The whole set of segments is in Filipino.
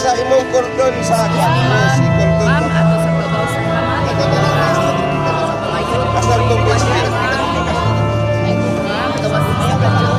sa imong kordon sa kanino si kordon. Ma'am, ato sa tugaw sa kamay. Kasal tong pwesto. Ma'am, gawas sa kanyo.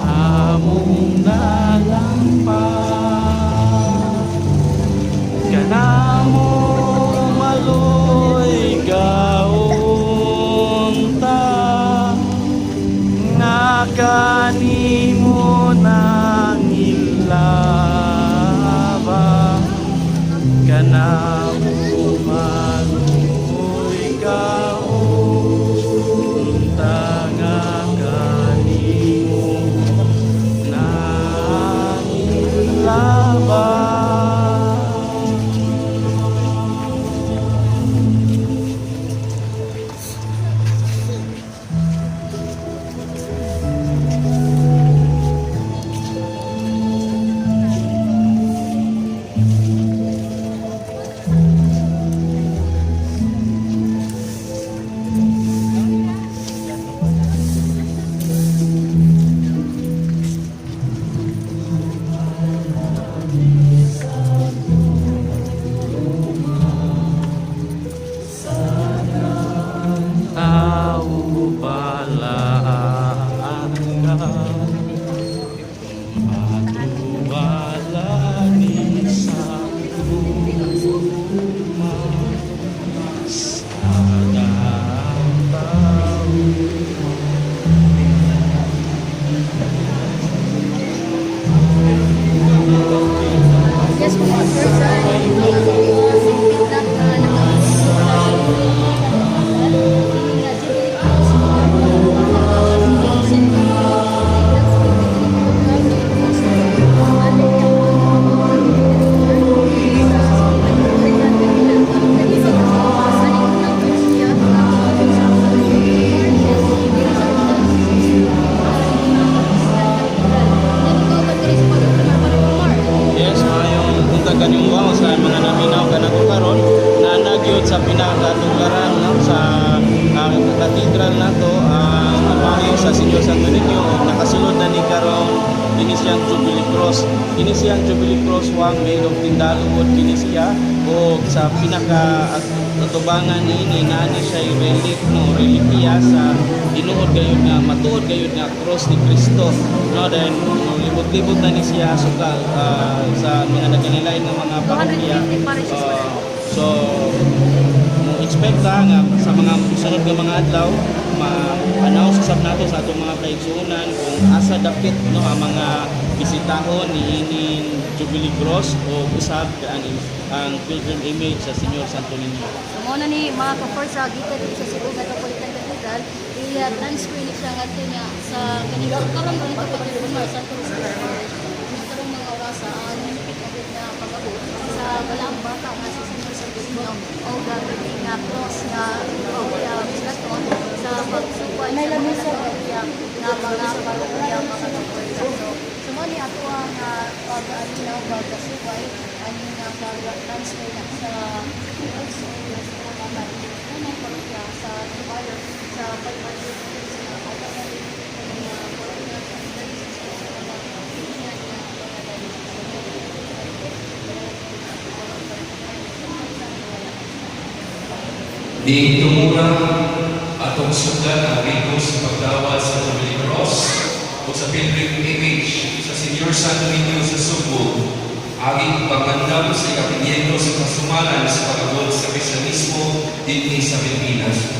Among nalampas kanamo maloy kaunta nga kanimo nang ilaba kanamo maloy kaunta nga kanimo nang ilaba. Tao pala ka matuwala ni sa tuma sa tao. Yes, po, first Yes, mayong kung kanyang wow sa mga naminaw ka na karon na nagyod sa pinakatugaran no, sa katedral na to ang napayo sa Senyor Santo Niño nakasulod na ni karon kini siyang Jubilee Cross. Kini siyang Jubilee Cross wang may tindalugod kini siya o sa pinaka tutubangan ini nani siya relic no reliquia sa tinuod gayud nga matuod gayud nga cross ni Kristo no then libot-libot na ni siya suka sa mga nagkanilain ng mga parokya. So mo expect nga sa mga sunod nga mga adlaw ma-announce usab nato sa atong mga kaigsuonan kung asa dapit no ang mga bisitahon ni ining Jubilee Cross o usab ang pilgrim image sa Senyor Santo Niño. So, muna ni mga ka-forsa, kita dito sa Cebu Metropolitan Cathedral, i-transfer ni siya nga niya sa kanila. Karoon ba nito pag-ilumar sa Turismo Storage? Magkaroon mga orasa, nilipit na din na pag-abot sa walang bata nga sa Senyor Santo Niño o gagawin nga cross na bilaton sa pagsupay sa mga parokya na mga parokya mga ka-forsa. So, sumali ato ang pag-alinaw, pag-supay, ang pag-transfer na sa also sa mga unang parokya sa Tubayo sa pag-transfer sa pag-alinaw mga parokya sa Di tumura at atong sudan ang rito sa pagdawat sa Jubilee Cross o sa pilgrim image sa Senior Santo Niño sa Subo. Aging pagmandam sa ikapinyeto sa kasumalan sa pag-abot sa Kristiyanismo dito sa Pilipinas.